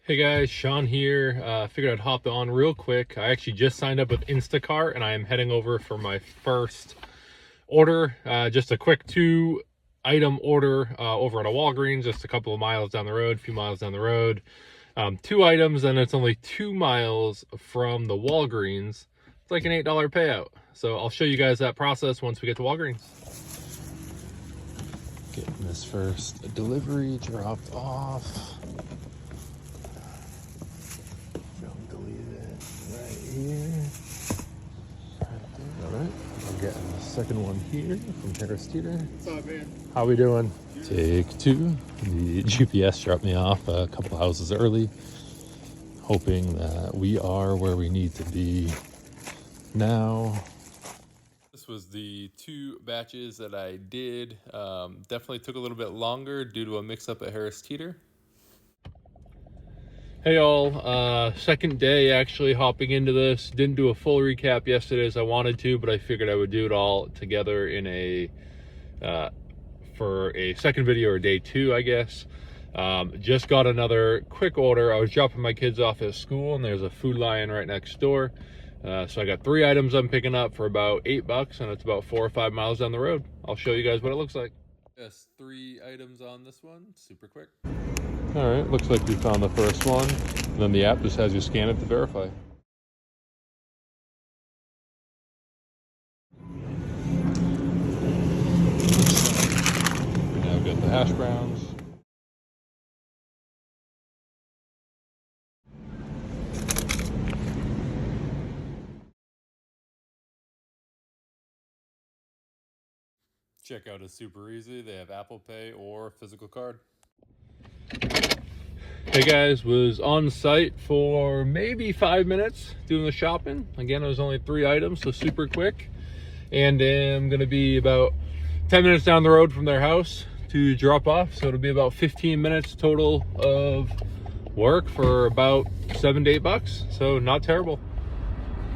Hey guys, Sean here. Figured I'd hop on real quick. I actually just signed up with Instacart and I am heading over for my first order. Just a quick 2-item order over at a Walgreens, just a couple of miles down the road, a few miles down the road. 2 items, and it's only 2 miles from the Walgreens. It's like an $8 payout. So I'll show you guys that process once we get to Walgreens. Getting this first delivery dropped off. Here. All right, I'm getting the second one here from Harris Teeter. What's up, man? How we doing? Take 2. The GPS dropped me off a couple houses early, hoping that we are where we need to be now. This was the 2 batches that I did. Definitely took a little bit longer due to a mix-up at Harris Teeter. Hey all, second day actually hopping into this. Didn't do a full recap yesterday as I wanted to, but I figured I would do it all together in a for a second video, or day 2, I guess. Just got another quick order. I was dropping my kids off at school and there's a Food Lion right next door. So I got 3 items I'm picking up for about $8, and it's about 4 or 5 miles down the road. I'll show you guys what it looks like. Yes, 3 items on this one, super quick. All right, looks like we found the first one. And then the app just has you scan it to verify. We now get the hash browns. Checkout is super easy. They have Apple Pay or physical card. Hey guys, was on site for maybe 5 minutes doing the shopping. Again, it was only 3 items, so super quick. And I'm gonna be about 10 minutes down the road from their house to drop off. So it'll be about 15 minutes total of work for about $7 to $8. So not terrible.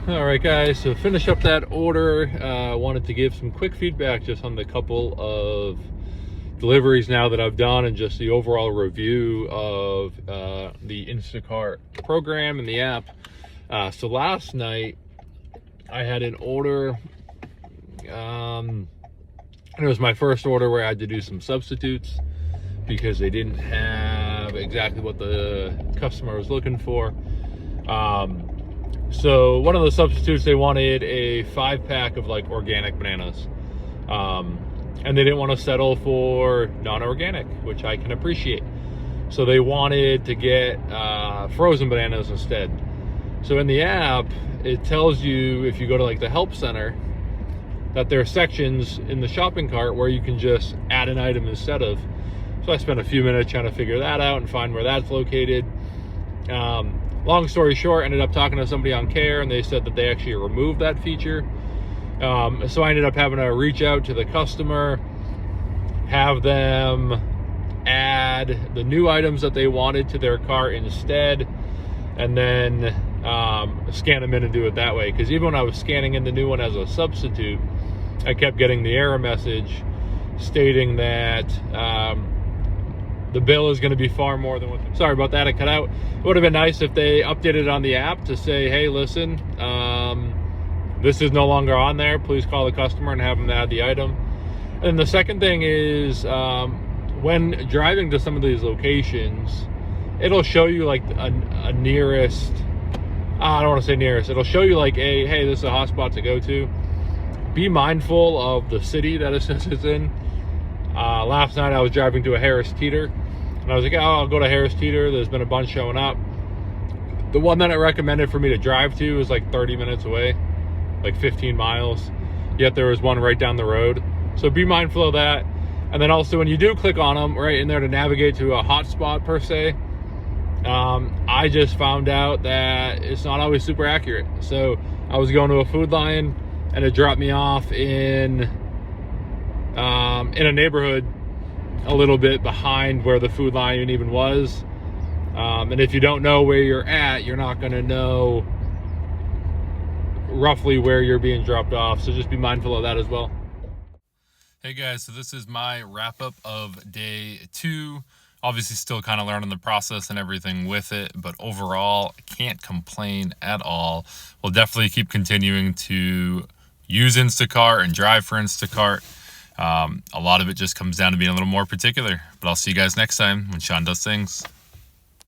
All right guys, so finish up that order. Wanted to give some quick feedback just on the couple of deliveries now that I've done, and just the overall review of the Instacart program and the app. So last night I had an order, and it was my first order where I had to do some substitutes because they didn't have exactly what the customer was looking for. So one of the substitutes, they wanted a 5-pack of like organic bananas. And they didn't want to settle for non-organic, which I can appreciate. So they wanted to get frozen bananas instead. So in the app, it tells you, if you go to like the help center, that there are sections in the shopping cart where you can just add an item instead of. So I spent a few minutes trying to figure that out and find where that's located. Long story short, ended up talking to somebody on Care, and they said that they actually removed that feature. So I ended up having to reach out to the customer, have them add the new items that they wanted to their cart instead, and then scan them in and do it that way. Because even when I was scanning in the new one as a substitute, I kept getting the error message stating that the bill is going to be far more than what. Sorry about that, it cut out. It would have been nice if they updated on the app to say, hey, listen, this is no longer on there. Please call the customer and have them add the item. And the second thing is, when driving to some of these locations, it'll show you like a nearest, I don't want to say nearest, it'll show you like hey, this is a hotspot to go to. Be mindful of the city that it says it's in. Last night I was driving to a Harris Teeter, and I was like, oh, I'll go to Harris Teeter. There's been a bunch showing up. The one that it recommended for me to drive to is like 30 minutes away, like 15 miles. Yet there was one right down the road. So be mindful of that. And then also when you do click on them, right in there to navigate to a hotspot per se, I just found out that it's not always super accurate. So I was going to a Food Lion, and it dropped me off in a neighborhood a little bit behind where the Food Lion even was. And if you don't know where you're at, you're not going to know roughly where you're being dropped off. So just be mindful of that as well. Hey guys, so this is my wrap up of day 2. Obviously still kind of learning the process and everything with it, but overall I can't complain at all. We'll definitely keep continuing to use Instacart and drive for Instacart. A lot of it just comes down to being a little more particular, but I'll see you guys next time when Sean does things.